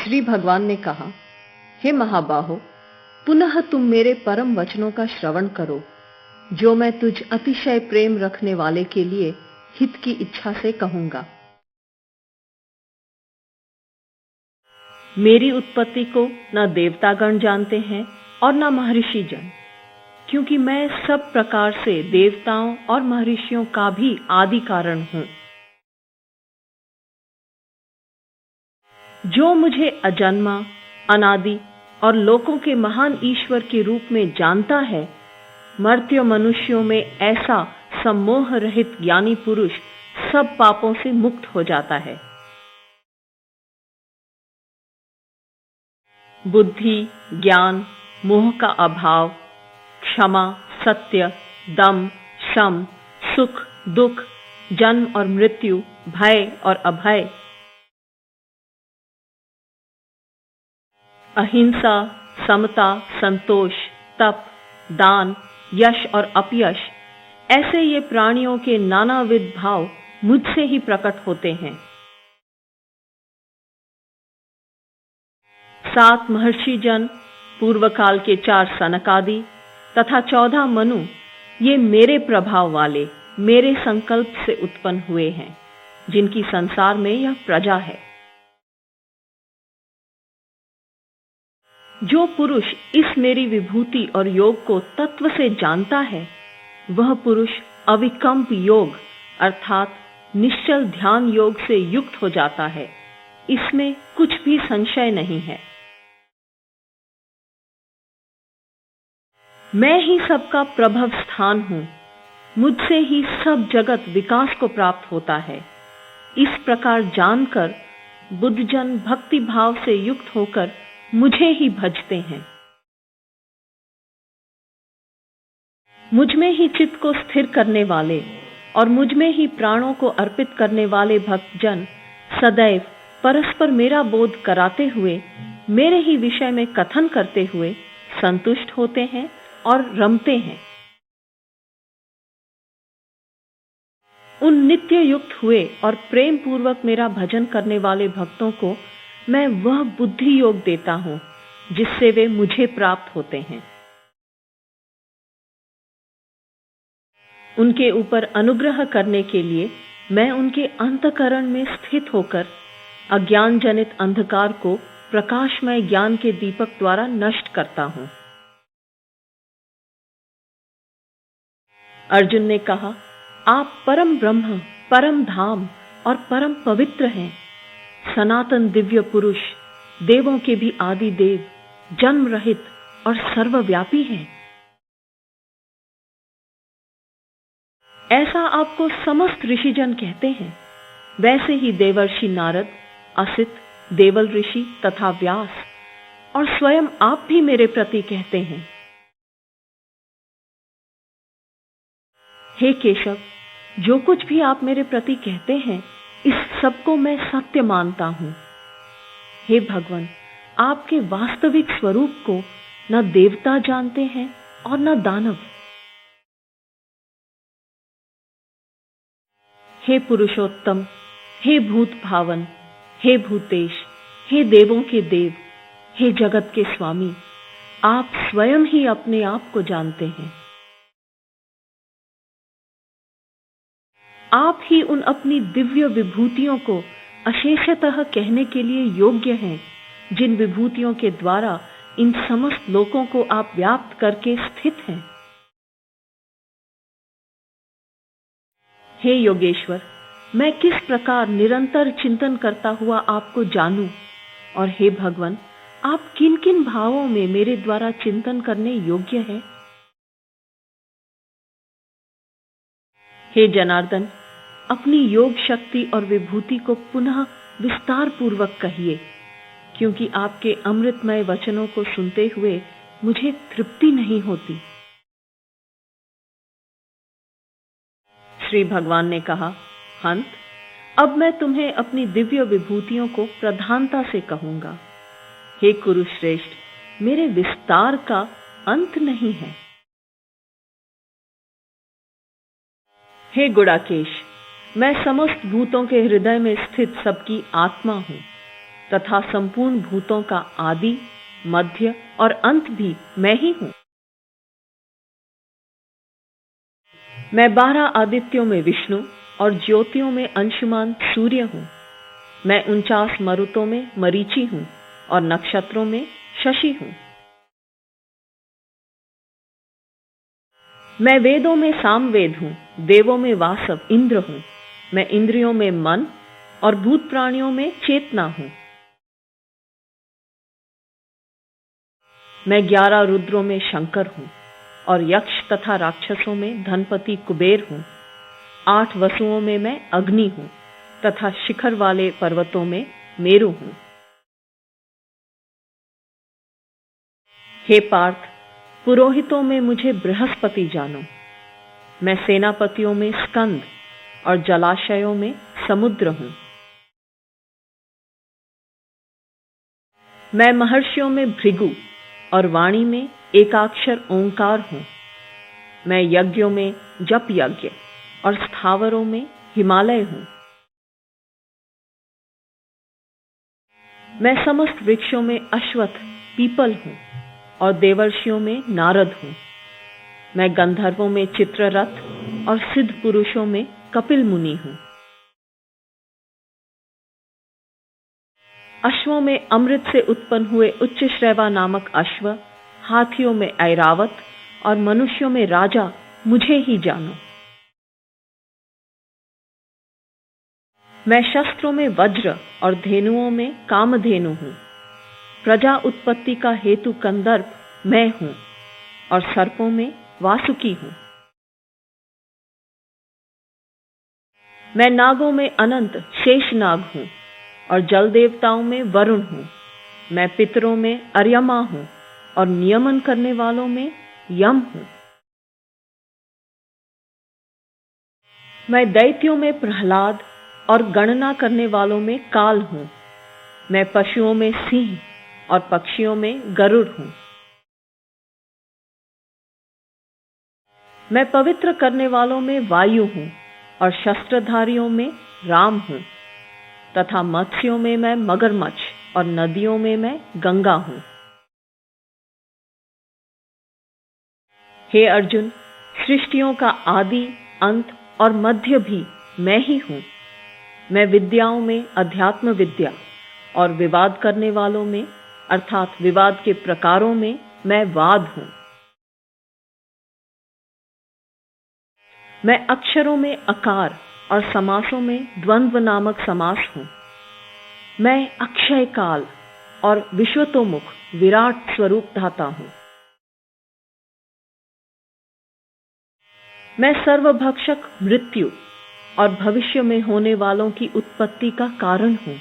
श्री भगवान ने कहा, हे महाबाहो, पुनः तुम मेरे परम वचनों का श्रवण करो, जो मैं तुझ अतिशय प्रेम रखने वाले के लिए हित की इच्छा से कहूंगा। मेरी उत्पत्ति को न देवतागण जानते हैं और न महर्षि जन, क्योंकि मैं सब प्रकार से देवताओं और महर्षियों का भी आदि कारण हूं। जो मुझे अजन्मा, अनादि और लोकों के महान ईश्वर के रूप में जानता है, मर्त्य मनुष्यों में ऐसा सम्मोह रहित ज्ञानी पुरुष सब पापों से मुक्त हो जाता है। बुद्धि, ज्ञान, मोह का अभाव, क्षमा, सत्य, दम, शम, सुख, दुख, जन्म और मृत्यु, भय और अभय, अहिंसा, समता, संतोष, तप, दान, यश और अपयश, ऐसे ये प्राणियों के नानाविध भाव मुझसे ही प्रकट होते हैं। 7 महर्षि जन, पूर्व काल के 4 सनकादि तथा 14 मनु, ये मेरे प्रभाव वाले, मेरे संकल्प से उत्पन्न हुए हैं, जिनकी संसार में यह प्रजा है। जो पुरुष इस मेरी विभूति और योग को तत्व से जानता है, वह पुरुष अविकल्प योग अर्थात निश्चल ध्यान योग से युक्त हो जाता है। इसमें कुछ भी संशय नहीं है। मैं ही सबका प्रभव स्थान हूं, मुझसे ही सब जगत विकास को प्राप्त होता है। इस प्रकार जानकर बुद्धजन भक्ति भाव से युक्त होकर मुझे ही भजते हैं। मुझ में ही चित्त को स्थिर करने वाले और मुझ में ही प्राणों को अर्पित करने वाले भक्तजन सदैव परस्पर मेरा बोध कराते हुए, मेरे ही विषय में कथन करते हुए संतुष्ट होते हैं और रमते हैं। उन नित्य युक्त हुए और प्रेम पूर्वक मेरा भजन करने वाले भक्तों को मैं वह बुद्धि योग देता हूं, जिससे वे मुझे प्राप्त होते हैं। उनके ऊपर अनुग्रह करने के लिए मैं उनके अंतःकरण में स्थित होकर अज्ञान जनित अंधकार को प्रकाशमय ज्ञान के दीपक द्वारा नष्ट करता हूं। अर्जुन ने कहा, आप परम ब्रह्म, परम धाम और परम पवित्र हैं, सनातन दिव्य पुरुष, देवों के भी आदि देव, जन्म रहित और सर्वव्यापी हैं। ऐसा आपको समस्त ऋषिजन कहते हैं। वैसे ही देवर्षि नारद, असित, देवल ऋषि तथा व्यास और स्वयं आप भी मेरे प्रति कहते हैं। हे केशव, जो कुछ भी आप मेरे प्रति कहते हैं, इस सब को मैं सत्य मानता हूं। हे भगवान, आपके वास्तविक स्वरूप को न देवता जानते हैं और न दानव। हे पुरुषोत्तम, हे भूत भावन, हे भूतेश, हे देवों के देव, हे जगत के स्वामी, आप स्वयं ही अपने आप को जानते हैं। आप ही उन अपनी दिव्य विभूतियों को अशेषतः कहने के लिए योग्य हैं, जिन विभूतियों के द्वारा इन समस्त लोकों को आप व्याप्त करके स्थित हैं। हे योगेश्वर, मैं किस प्रकार निरंतर चिंतन करता हुआ आपको जानूं, और हे भगवान, आप किन किन भावों में मेरे द्वारा चिंतन करने योग्य हैं। हे जनार्दन, अपनी योग शक्ति और विभूति को पुनः विस्तार पूर्वक कहिए, क्योंकि आपके अमृतमय वचनों को सुनते हुए मुझे तृप्ति नहीं होती। श्री भगवान ने कहा, हंत, अब मैं तुम्हें अपनी दिव्य विभूतियों को प्रधानता से कहूंगा। हे कुरुश्रेष्ठ, मेरे विस्तार का अंत नहीं है। हे गुड़ाकेश, मैं समस्त भूतों के हृदय में स्थित सबकी आत्मा हूं। तथा संपूर्ण भूतों का आदि, मध्य और अंत भी मैं ही हूं। मैं 12 आदित्यों में विष्णु और ज्योतियों में अंशुमान सूर्य हूं। मैं 49 मरुतों में मरीचि हूं और नक्षत्रों में शशि हूं। मैं वेदों में सामवेद हूं, देवों में वासव इंद्र हूं। मैं इंद्रियों में मन और भूत प्राणियों में चेतना हूं। मैं 11 रुद्रों में शंकर हूं और यक्ष तथा राक्षसों में धनपति कुबेर हूं। 8 वसुओं में मैं अग्नि हूं तथा शिखर वाले पर्वतों में मेरु हूं। हे पार्थ, पुरोहितों में मुझे बृहस्पति जानो। मैं सेनापतियों में स्कंद और जलाशयों में समुद्र हूं। मैं महर्षियों में भृगु और वाणी में एकाक्षर ओंकार हूं। मैं यज्ञों में जप यज्ञ और स्थावरों में हिमालय हूं। मैं समस्त वृक्षों में अश्वत्थ पीपल हूं और देवर्षियों में नारद हूं। मैं गंधर्वों में चित्ररथ और सिद्ध पुरुषों में कपिल मुनि हूं। अश्वों में अमृत से उत्पन्न हुए उच्च श्रैवा नामक अश्व, हाथियों में ऐरावत और मनुष्यों में राजा मुझे ही जानो। मैं शस्त्रों में वज्र और धेनुओं में कामधेनु हूं। प्रजा उत्पत्ति का हेतु कंदर्प मैं हूं और सर्पों में वासुकी हूं। मैं नागों में अनंत शेषनाग हूं और जल देवताओं में वरुण हूं। मैं पितरों में अर्यमा हूं और नियमन करने वालों में यम हूं। मैं दैत्यों में प्रहलाद और गणना करने वालों में काल हूं। मैं पशुओं में सिंह और पक्षियों में गरुड़ हूं। मैं पवित्र करने वालों में वायु हूं और शस्त्रधारियों में राम हूं तथा मत्स्यों में मैं मगरमच्छ और नदियों में मैं गंगा हूं। हे अर्जुन, सृष्टियों का आदि, अंत और मध्य भी मैं ही हूं। मैं विद्याओं में अध्यात्म विद्या और विवाद करने वालों में अर्थात विवाद के प्रकारों में मैं वाद हूं। मैं अक्षरों में अकार और समासों में द्वंद्व नामक समास हूं। मैं अक्षय काल और विश्वतोमुख विराट स्वरूप धाता हूं। मैं सर्वभक्षक मृत्यु और भविष्य में होने वालों की उत्पत्ति का कारण हूं।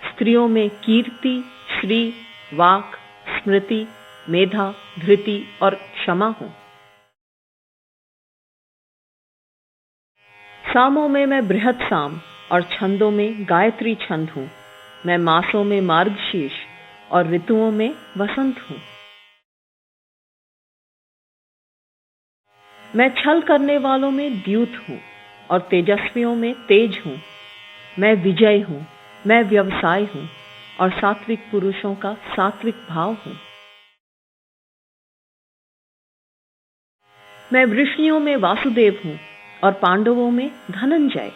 स्त्रियों में कीर्ति, श्री, वाक, स्मृति, मेधा, धृति और क्षमा हूं। सामों में मैं बृहत साम और छंदों में गायत्री छंद हूं। मैं मासों में मार्गशीर्ष और ऋतुओं में वसंत हूं। मैं छल करने वालों में द्यूत हूं और तेजस्वियों में तेज हूं। मैं विजय हूं, मैं व्यवसाय हूं और सात्विक पुरुषों का सात्विक भाव हूं। मैं वृष्णियों में वासुदेव हूं और पांडवों में धनंजय।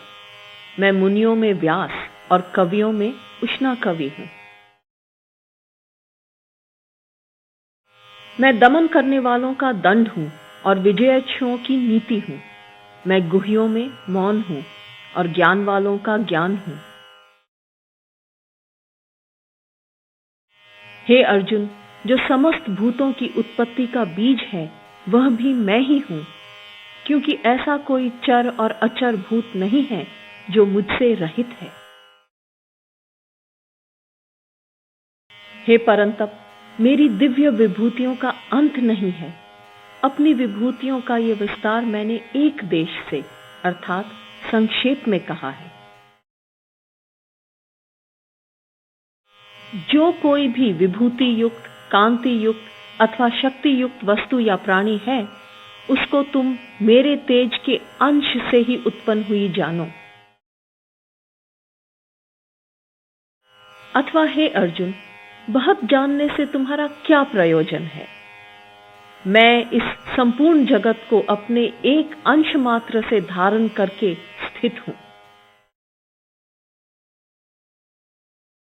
मैं मुनियों में व्यास और कवियों में उष्णा कवि हूं। मैं दमन करने वालों का दंड हूं और विजयक्षुओं की नीति हूं। मैं गुह्यों में मौन हूं और ज्ञान वालों का ज्ञान हूं। हे अर्जुन, जो समस्त भूतों की उत्पत्ति का बीज है वह भी मैं ही हूं, क्योंकि ऐसा कोई चर और अचर भूत नहीं है जो मुझसे रहित है। हे परंतप, मेरी दिव्य विभूतियों का अंत नहीं है। अपनी विभूतियों का ये विस्तार मैंने एक देश से अर्थात संक्षेप में कहा है। जो कोई भी विभूति युक्त, कांति युक्त अथवा शक्ति युक्त वस्तु या प्राणी है, उसको तुम मेरे तेज के अंश से ही उत्पन्न हुई जानो। अथवा हे अर्जुन, बहुत जानने से तुम्हारा क्या प्रयोजन है? मैं इस संपूर्ण जगत को अपने एक अंश मात्र से धारण करके स्थित हूं।